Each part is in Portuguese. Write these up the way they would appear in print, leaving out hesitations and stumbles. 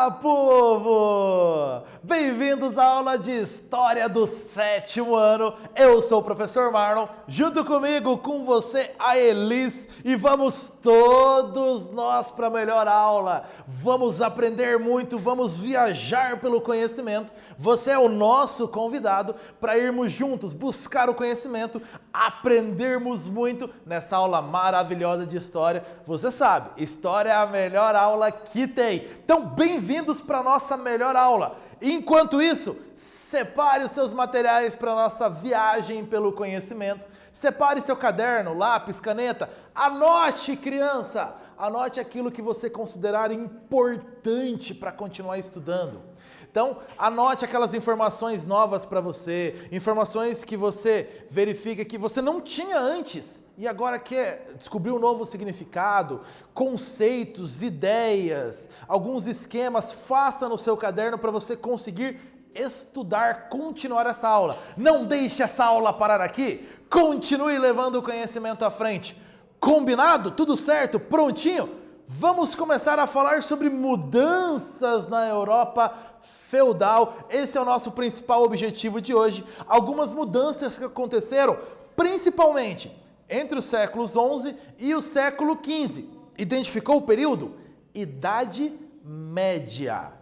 Olá, povo! Bem-vindos à aula de História do 7º ano. Eu sou o professor Marlon, junto comigo, com você, a Elis, e vamos todos nós para a melhor aula. Vamos aprender muito, vamos viajar pelo conhecimento. Você é o nosso convidado para irmos juntos buscar o conhecimento, aprendermos muito nessa aula maravilhosa de História. Você sabe, História é a melhor aula que tem. Então, bem-vindos para a nossa melhor aula. Enquanto isso, separe os seus materiais para a nossa viagem pelo conhecimento. Separe seu caderno, lápis, caneta. Anote, criança! Anote aquilo que você considerar importante para continuar estudando. Então, anote aquelas informações novas para você, informações que você verifica que você não tinha antes e agora quer descobrir um novo significado, conceitos, ideias, alguns esquemas. Faça no seu caderno para você conseguir estudar, continuar essa aula. Não deixe essa aula parar aqui. Continue levando o conhecimento à frente. Combinado? Tudo certo? Prontinho? Vamos começar a falar sobre mudanças na Europa feudal. Esse é o nosso principal objetivo de hoje. Algumas mudanças que aconteceram, principalmente entre os séculos XI e o século XV. Identificou o período? Idade Média.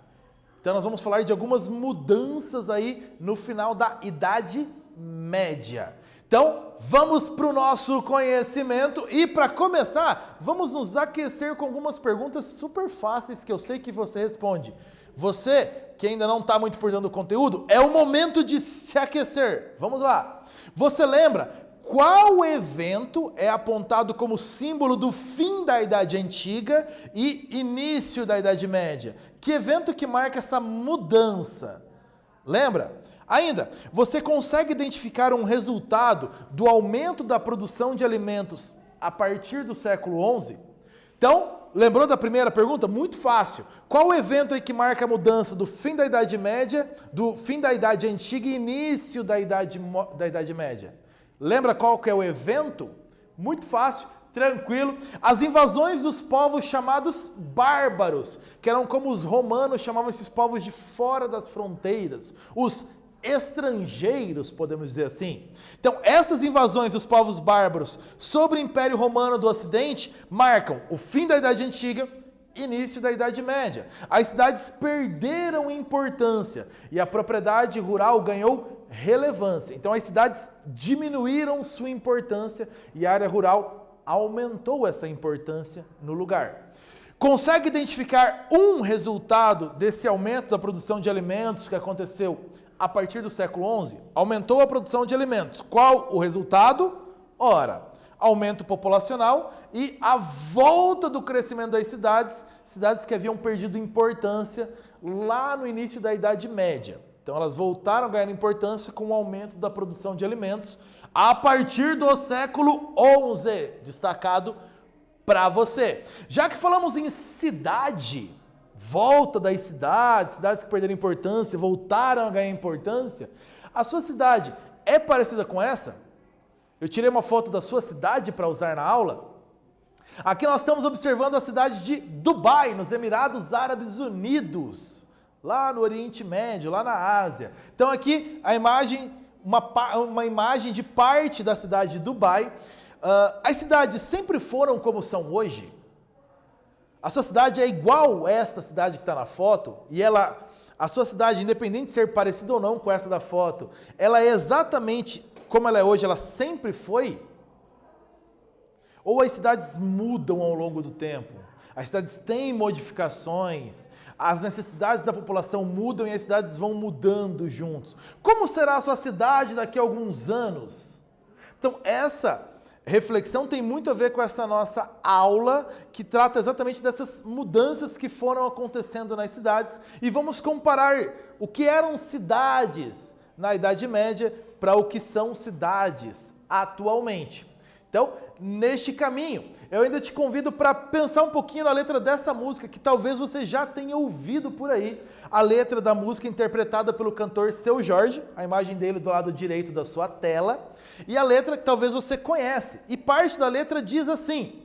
Então nós vamos falar de algumas mudanças aí no final da Idade Média. Então, vamos para o nosso conhecimento e para começar, vamos nos aquecer com algumas perguntas super fáceis que eu sei que você responde. Você que ainda não está muito por dentro do conteúdo, é o momento de se aquecer. Vamos lá. Você lembra qual evento é apontado como símbolo do fim da Idade Antiga e início da Idade Média? Que evento que marca essa mudança? Lembra? Ainda, você consegue identificar um resultado do aumento da produção de alimentos a partir do século XI? Então, lembrou da primeira pergunta? Muito fácil. Qual o evento aí que marca a mudança do fim da Idade Média, do fim da Idade Antiga e início da Idade Média? Lembra qual que é o evento? Muito fácil. Tranquilo. As invasões dos povos chamados bárbaros, que eram como os romanos chamavam esses povos de fora das fronteiras, os estrangeiros, podemos dizer assim. Então, essas invasões dos povos bárbaros sobre o Império Romano do Ocidente marcam o fim da Idade Antiga, início da Idade Média. As cidades perderam importância e a propriedade rural ganhou relevância. Então, as cidades diminuíram sua importância e a área rural aumentou essa importância no lugar. Consegue identificar um resultado desse aumento da produção de alimentos que aconteceu a partir do século XI? Aumentou a produção de alimentos. Qual o resultado? Ora, aumento populacional e a volta do crescimento das cidades, cidades que haviam perdido importância lá no início da Idade Média. Então elas voltaram a ganhar importância com o aumento da produção de alimentos a partir do século XI, destacado para você. Já que falamos em cidade, volta das cidades, cidades que perderam importância, voltaram a ganhar importância, a sua cidade é parecida com essa? Eu tirei uma foto da sua cidade para usar na aula. Aqui nós estamos observando a cidade de Dubai, nos Emirados Árabes Unidos, lá no Oriente Médio, lá na Ásia. Então aqui a imagem, uma imagem de parte da cidade de Dubai. As cidades sempre foram como são hoje? A sua cidade é igual a esta cidade que está na foto? E a sua cidade, independente de ser parecida ou não com essa da foto, ela é exatamente como ela é hoje, ela sempre foi? Ou as cidades mudam ao longo do tempo? As cidades têm modificações, as necessidades da população mudam e as cidades vão mudando juntos. Como será a sua cidade daqui a alguns anos? Então, essa reflexão tem muito a ver com essa nossa aula, que trata exatamente dessas mudanças que foram acontecendo nas cidades, e vamos comparar o que eram cidades na Idade Média para o que são cidades atualmente. Então, neste caminho, eu ainda te convido para pensar um pouquinho na letra dessa música, que talvez você já tenha ouvido por aí. A letra da música interpretada pelo cantor Seu Jorge, a imagem dele do lado direito da sua tela, e a letra que talvez você conhece. E parte da letra diz assim: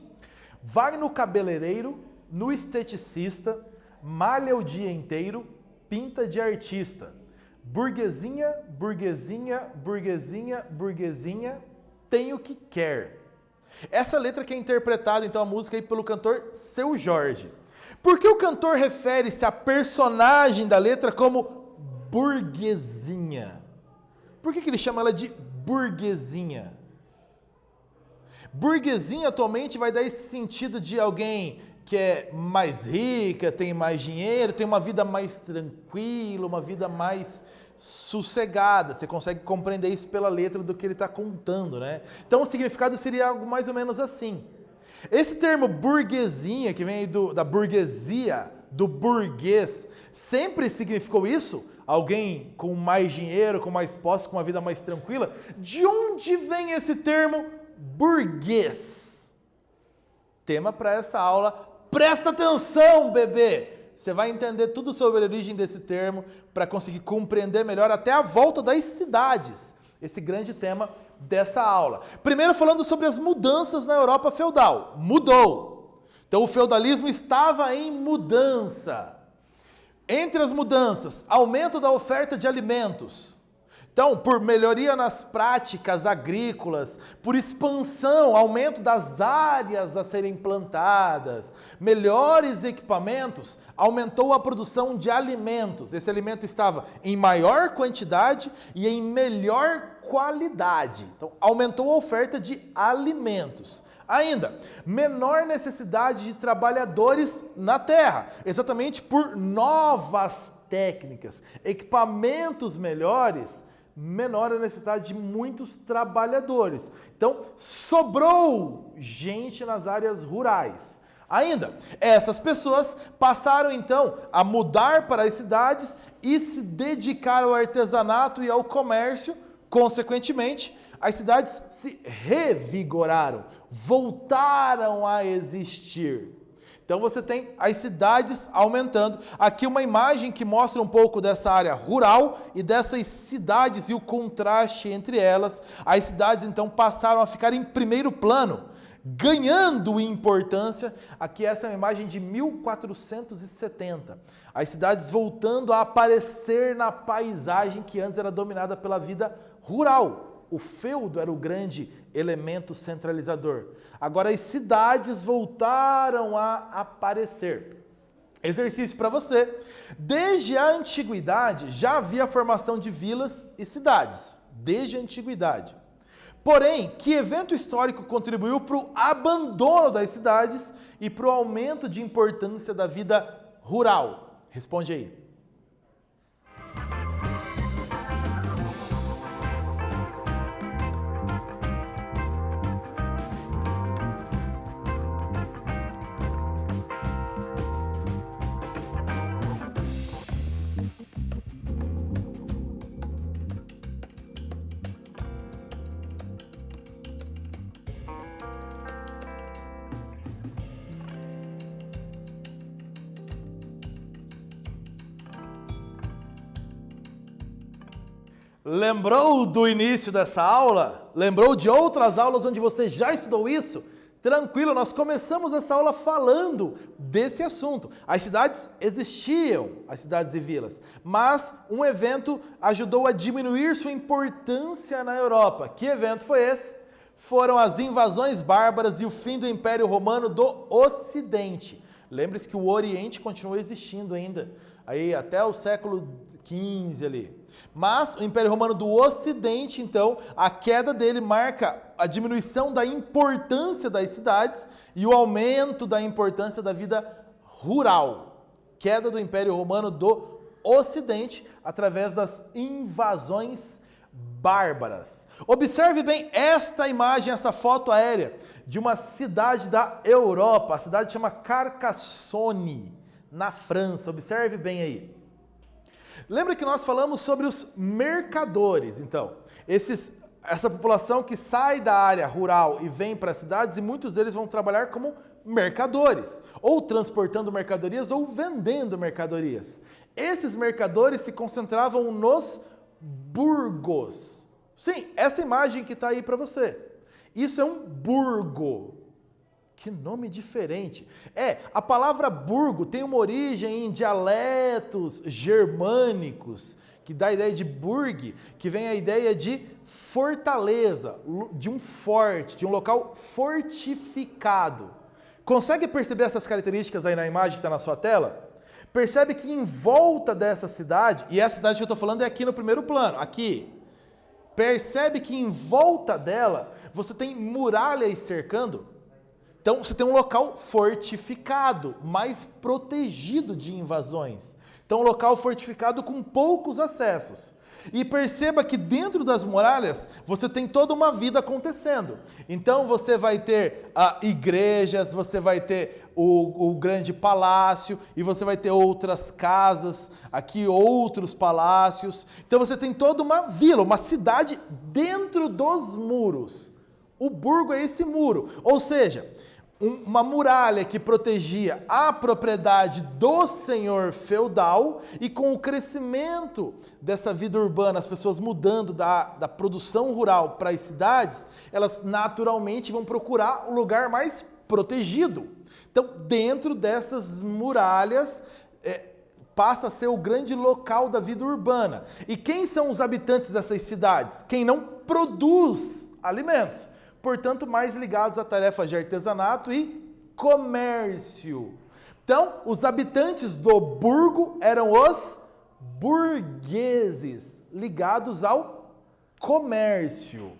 vai no cabeleireiro, no esteticista, malha o dia inteiro, pinta de artista. Burguesinha, burguesinha, burguesinha, burguesinha, tem o que quer. Essa letra que é interpretada, então, a música aí pelo cantor Seu Jorge. Por que o cantor refere-se à personagem da letra como burguesinha? Por que ele chama ela de burguesinha? Burguesinha atualmente vai dar esse sentido de alguém que é mais rica, tem mais dinheiro, tem uma vida mais tranquila, uma vida mais sossegada. Você consegue compreender isso pela letra do que ele está contando, né? Então o significado seria algo mais ou menos assim. Esse termo burguesinha, que vem aí da burguesia, do burguês, sempre significou isso? Alguém com mais dinheiro, com mais posse, com uma vida mais tranquila? De onde vem esse termo burguês? Tema para essa aula. Presta atenção, bebê! Você vai entender tudo sobre a origem desse termo para conseguir compreender melhor até a volta das cidades. Esse grande tema dessa aula. Primeiro falando sobre as mudanças na Europa feudal. Mudou. Então o feudalismo estava em mudança. Entre as mudanças, aumento da oferta de alimentos. Então, por melhoria nas práticas agrícolas, por expansão, aumento das áreas a serem plantadas, melhores equipamentos, aumentou a produção de alimentos. Esse alimento estava em maior quantidade e em melhor qualidade. Então, aumentou a oferta de alimentos. Ainda, menor necessidade de trabalhadores na terra, exatamente por novas técnicas, equipamentos melhores, menor a necessidade de muitos trabalhadores. Então, sobrou gente nas áreas rurais. Ainda, essas pessoas passaram então a mudar para as cidades e se dedicar ao artesanato e ao comércio. Consequentemente, as cidades se revigoraram, voltaram a existir. Então você tem as cidades aumentando. Aqui uma imagem que mostra um pouco dessa área rural e dessas cidades e o contraste entre elas. As cidades então passaram a ficar em primeiro plano, ganhando importância. Aqui essa é uma imagem de 1470. As cidades voltando a aparecer na paisagem que antes era dominada pela vida rural. O feudo era o grande elemento centralizador. Agora as cidades voltaram a aparecer. Exercício para você. Desde a antiguidade já havia a formação de vilas e cidades. Desde a antiguidade. Porém, que evento histórico contribuiu para o abandono das cidades e para o aumento de importância da vida rural? Responde aí. Lembrou do início dessa aula? Lembrou de outras aulas onde você já estudou isso? Tranquilo, nós começamos essa aula falando desse assunto. As cidades existiam, as cidades e vilas, mas um evento ajudou a diminuir sua importância na Europa. Que evento foi esse? Foram as invasões bárbaras e o fim do Império Romano do Ocidente. Lembre-se que o Oriente continua existindo ainda, aí até o século XV ali. Mas o Império Romano do Ocidente, então, a queda dele marca a diminuição da importância das cidades e o aumento da importância da vida rural. Queda do Império Romano do Ocidente através das invasões bárbaras. Observe bem esta imagem, essa foto aérea de uma cidade da Europa. A cidade chama Carcassonne, na França. Observe bem aí. Lembra que nós falamos sobre os mercadores, então, essa população que sai da área rural e vem para as cidades e muitos deles vão trabalhar como mercadores, ou transportando mercadorias ou vendendo mercadorias. Esses mercadores se concentravam nos burgos. Sim, essa imagem que está aí para você. Isso é um burgo. Que nome diferente. A palavra burgo tem uma origem em dialetos germânicos, que dá a ideia de burg, que vem a ideia de fortaleza, de um forte, de um local fortificado. Consegue perceber essas características aí na imagem que está na sua tela? Percebe que em volta dessa cidade, e essa cidade que eu estou falando é aqui no primeiro plano, aqui. Percebe que em volta dela você tem muralhas cercando? Então você tem um local fortificado, mais protegido de invasões. Então um local fortificado com poucos acessos. E perceba que dentro das muralhas você tem toda uma vida acontecendo. Então você vai ter igrejas, você vai ter o grande palácio e você vai ter outras casas, aqui outros palácios. Então você tem toda uma vila, uma cidade dentro dos muros. O burgo é esse muro, ou seja, uma muralha que protegia a propriedade do senhor feudal, e com o crescimento dessa vida urbana, as pessoas mudando da produção rural para as cidades, elas naturalmente vão procurar um lugar mais protegido. Então, dentro dessas muralhas, passa a ser o grande local da vida urbana. E quem são os habitantes dessas cidades? Quem não produz alimentos. Portanto, mais ligados a tarefas de artesanato e comércio. Então, os habitantes do burgo eram os burgueses, ligados ao comércio.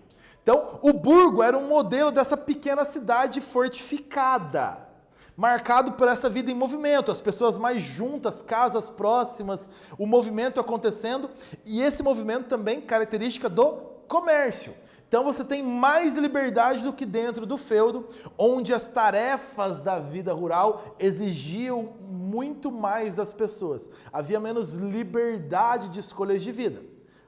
Então, o burgo era um modelo dessa pequena cidade fortificada, marcado por essa vida em movimento, as pessoas mais juntas, casas próximas, o movimento acontecendo, e esse movimento também característica do comércio. Então você tem mais liberdade do que dentro do feudo, onde as tarefas da vida rural exigiam muito mais das pessoas. Havia menos liberdade de escolhas de vida.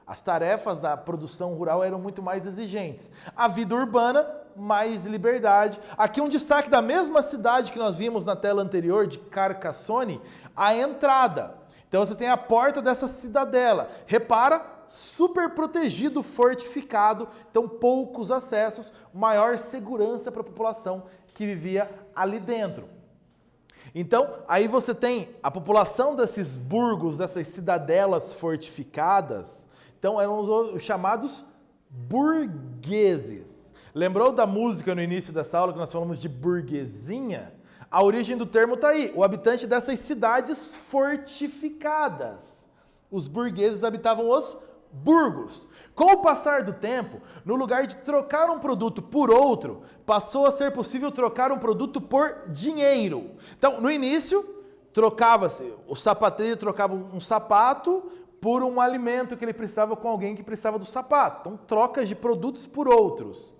As tarefas da produção rural eram muito mais exigentes. A vida urbana, mais liberdade. Aqui um destaque da mesma cidade que nós vimos na tela anterior, de Carcassonne, a entrada. Então você tem a porta dessa cidadela. Repara, super protegido, fortificado, então poucos acessos, maior segurança para a população que vivia ali dentro. Então, aí você tem a população desses burgos, dessas cidadelas fortificadas, então eram os chamados burgueses. Lembrou da música no início dessa aula que nós falamos de burguesinha? A origem do termo está aí, o habitante dessas cidades fortificadas. Os burgueses habitavam os burgos. Com o passar do tempo, no lugar de trocar um produto por outro, passou a ser possível trocar um produto por dinheiro. Então, no início, trocava-se, o sapateiro trocava um sapato por um alimento que ele precisava com alguém que precisava do sapato. Então, trocas de produtos por outros.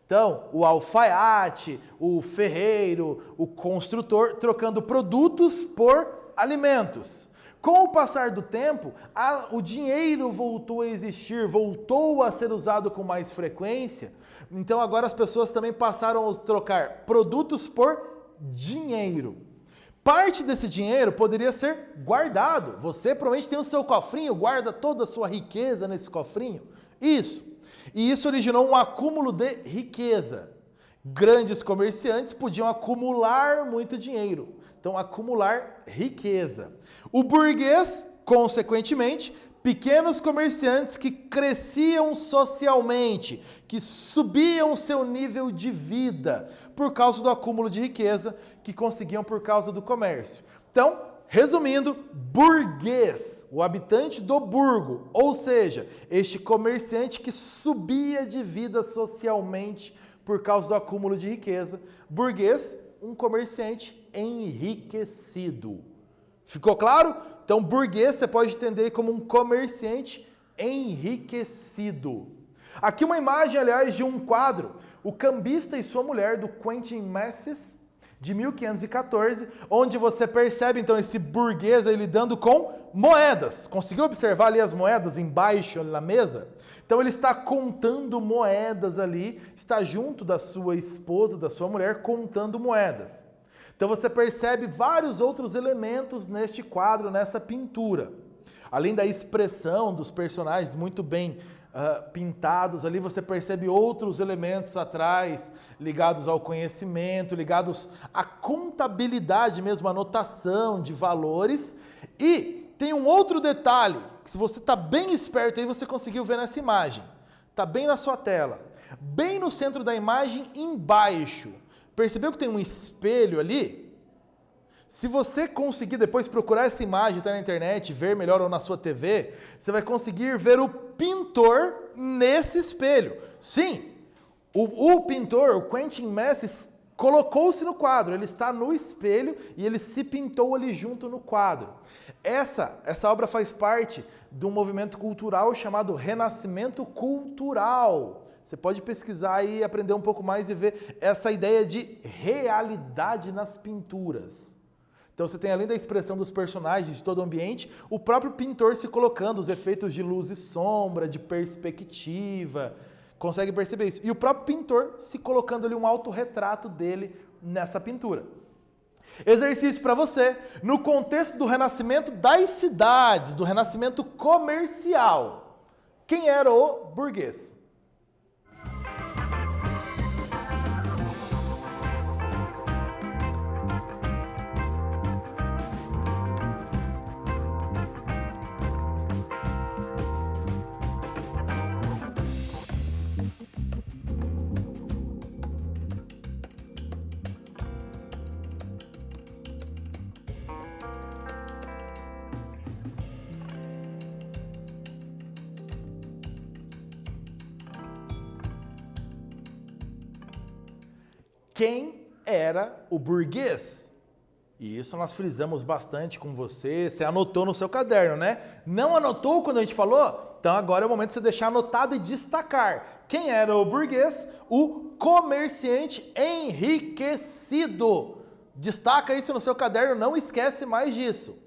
Então, o alfaiate, o ferreiro, o construtor, trocando produtos por alimentos. Com o passar do tempo, o dinheiro voltou a existir, voltou a ser usado com mais frequência. Então, agora as pessoas também passaram a trocar produtos por dinheiro. Parte desse dinheiro poderia ser guardado. Você provavelmente tem o seu cofrinho, guarda toda a sua riqueza nesse cofrinho. Isso. E isso originou um acúmulo de riqueza. Grandes comerciantes podiam acumular muito dinheiro. Então, acumular riqueza. O burguês, consequentemente, pequenos comerciantes que cresciam socialmente, que subiam seu nível de vida por causa do acúmulo de riqueza que conseguiam por causa do comércio. Então, resumindo, burguês, o habitante do burgo, ou seja, este comerciante que subia de vida socialmente por causa do acúmulo de riqueza. Burguês, um comerciante enriquecido. Ficou claro? Então, burguês você pode entender como um comerciante enriquecido. Aqui uma imagem, aliás, de um quadro, O Cambista e Sua Mulher, do Quentin Massys, de 1514, onde você percebe, então, esse burguês aí lidando com moedas. Conseguiu observar ali as moedas embaixo na mesa? Então, ele está contando moedas ali, está junto da sua esposa, da sua mulher, contando moedas. Então, você percebe vários outros elementos neste quadro, nessa pintura. Além da expressão dos personagens muito bem pintados ali, você percebe outros elementos atrás, ligados ao conhecimento, ligados à contabilidade mesmo, à anotação de valores. E tem um outro detalhe, que se você está bem esperto aí, você conseguiu ver nessa imagem. Está bem na sua tela. Bem no centro da imagem, embaixo. Percebeu que tem um espelho ali? Se você conseguir depois procurar essa imagem, tá na internet, ver melhor ou na sua TV, você vai conseguir ver o pintor nesse espelho. Sim, o pintor, o Quentin Messe, colocou-se no quadro, ele está no espelho e ele se pintou ali junto no quadro. Essa obra faz parte de um movimento cultural chamado Renascimento Cultural. Você pode pesquisar e aprender um pouco mais e ver essa ideia de realidade nas pinturas. Então você tem, além da expressão dos personagens de todo o ambiente, o próprio pintor se colocando, os efeitos de luz e sombra, de perspectiva. Consegue perceber isso? E o próprio pintor se colocando ali um autorretrato dele nessa pintura. Exercício para você, no contexto do renascimento das cidades, do renascimento comercial. Quem era o burguês? Quem era o burguês? E isso nós frisamos bastante com você. Você anotou no seu caderno, né? Não anotou quando a gente falou? Então agora é o momento de você deixar anotado e destacar. Quem era o burguês? O comerciante enriquecido. Destaca isso no seu caderno, não esquece mais disso.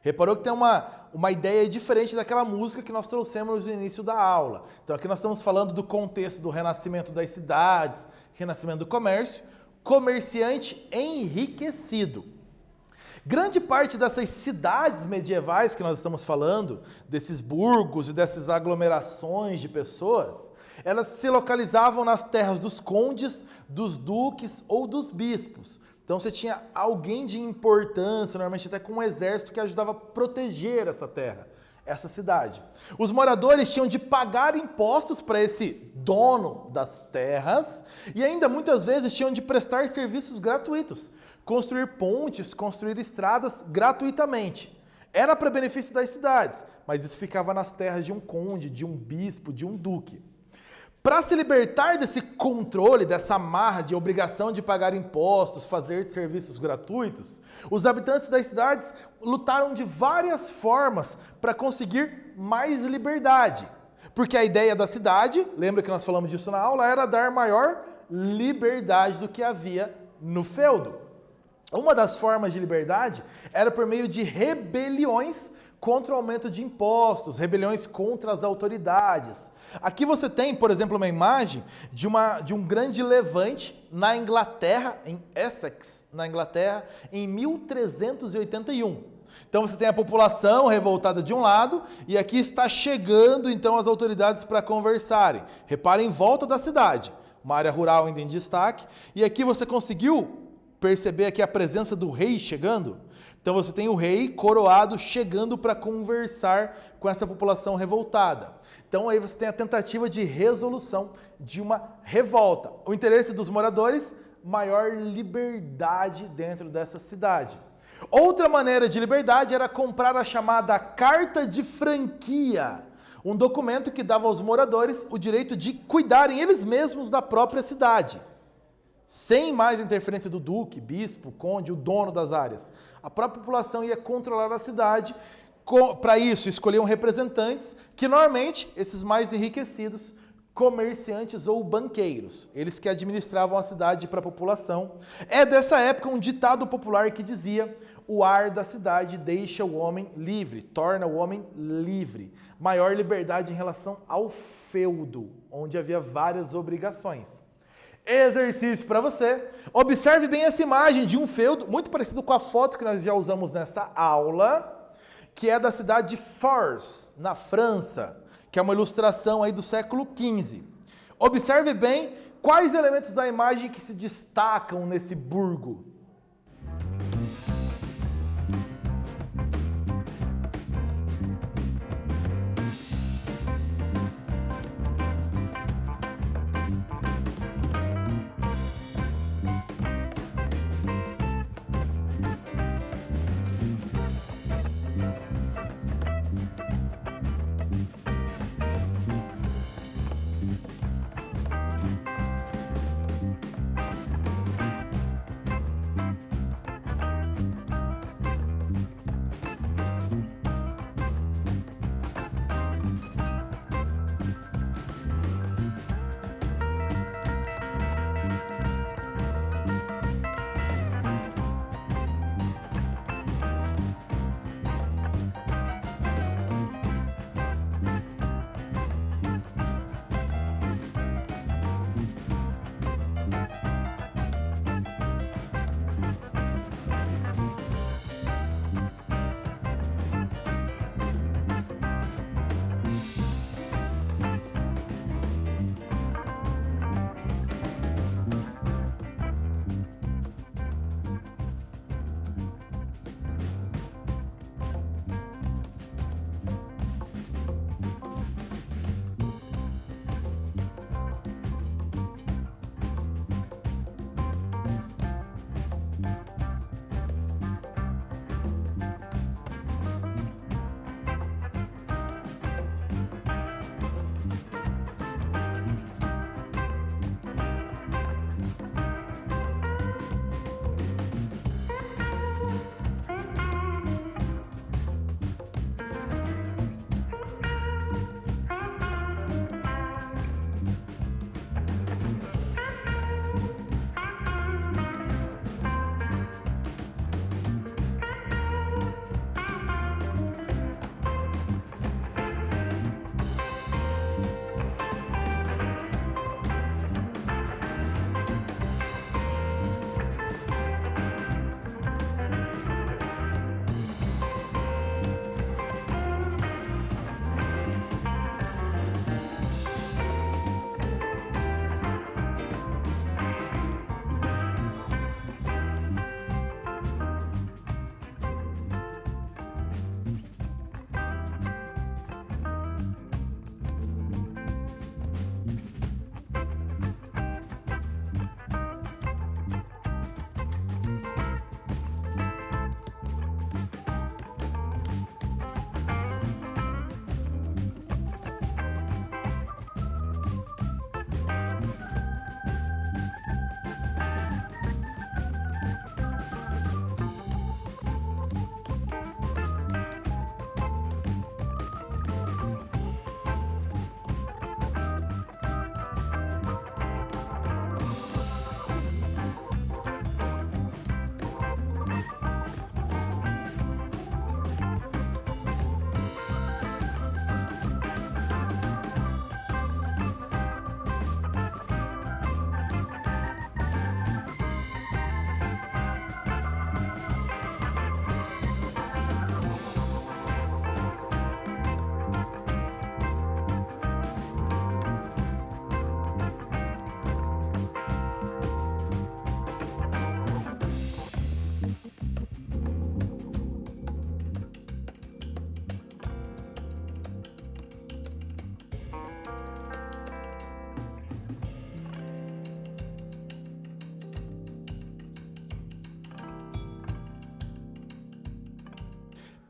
Reparou que tem uma ideia diferente daquela música que nós trouxemos no início da aula. Então aqui nós estamos falando do contexto do renascimento das cidades, renascimento do comércio, comerciante enriquecido. Grande parte dessas cidades medievais que nós estamos falando, desses burgos e dessas aglomerações de pessoas, elas se localizavam nas terras dos condes, dos duques ou dos bispos. Então você tinha alguém de importância, normalmente até com um exército que ajudava a proteger essa terra, essa cidade. Os moradores tinham de pagar impostos para esse dono das terras e ainda muitas vezes tinham de prestar serviços gratuitos, construir pontes, construir estradas gratuitamente. Era para benefício das cidades, mas isso ficava nas terras de um conde, de um bispo, de um duque. Para se libertar desse controle, dessa amarra de obrigação de pagar impostos, fazer serviços gratuitos, os habitantes das cidades lutaram de várias formas para conseguir mais liberdade. Porque a ideia da cidade, lembra que nós falamos disso na aula, era dar maior liberdade do que havia no feudo. Uma das formas de liberdade era por meio de rebeliões contra o aumento de impostos, rebeliões contra as autoridades. Aqui você tem, por exemplo, uma imagem de um grande levante na Inglaterra, em Essex, na Inglaterra, em 1381. Então você tem a população revoltada de um lado e aqui está chegando então as autoridades para conversarem. Reparem em volta da cidade, uma área rural ainda em destaque, e aqui você conseguiu perceber aqui a presença do rei chegando? Então você tem o rei coroado chegando para conversar com essa população revoltada. Então aí você tem a tentativa de resolução de uma revolta. O interesse dos moradores, maior liberdade dentro dessa cidade. Outra maneira de liberdade era comprar a chamada carta de franquia, um documento que dava aos moradores o direito de cuidarem eles mesmos da própria cidade, sem mais interferência do duque, bispo, conde, o dono das áreas. A própria população ia controlar a cidade. Para isso, escolhiam representantes que, normalmente, esses mais enriquecidos, comerciantes ou banqueiros, eles que administravam a cidade para a população. É dessa época um ditado popular que dizia: o ar da cidade deixa o homem livre, torna o homem livre. Maior liberdade em relação ao feudo, onde havia várias obrigações. Exercício para você. Observe bem essa imagem de um feudo, muito parecido com a foto que nós já usamos nessa aula, que é da cidade de Forges, na França, que é uma ilustração aí do século XV. Observe bem quais elementos da imagem que se destacam nesse burgo.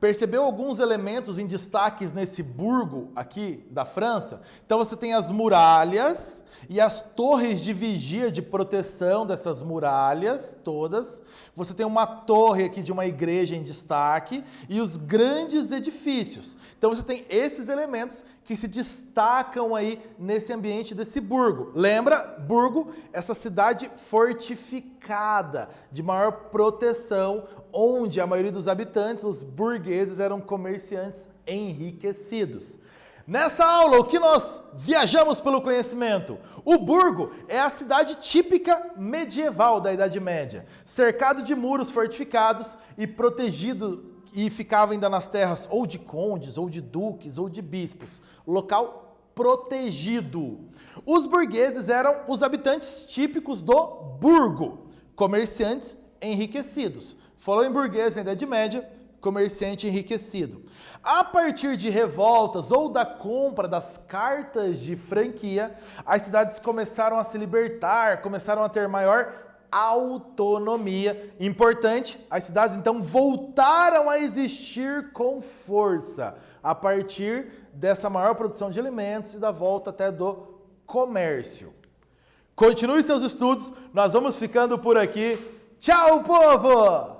Percebeu alguns elementos em destaques nesse burgo aqui da França? Então você tem as muralhas e as torres de vigia, de proteção dessas muralhas todas. Você tem uma torre aqui de uma igreja em destaque e os grandes edifícios. Então você tem esses elementos que se destacam aí nesse ambiente desse burgo. Lembra? Burgo, essa cidade fortificada, de maior proteção, onde a maioria dos habitantes, os burgueses, eram comerciantes enriquecidos. Nessa aula, o que nós viajamos pelo conhecimento? O burgo é a cidade típica medieval da Idade Média, cercado de muros fortificados e protegido e ficava ainda nas terras ou de condes, ou de duques, ou de bispos. Local protegido. Os burgueses eram os habitantes típicos do burgo, comerciantes enriquecidos. Falou em burguês na Idade Média, comerciante enriquecido. A partir de revoltas ou da compra das cartas de franquia, as cidades começaram a se libertar, começaram a ter maior autonomia. Importante, as cidades então voltaram a existir com força, a partir dessa maior produção de alimentos e da volta até do comércio. Continue seus estudos, nós vamos ficando por aqui. Tchau, povo!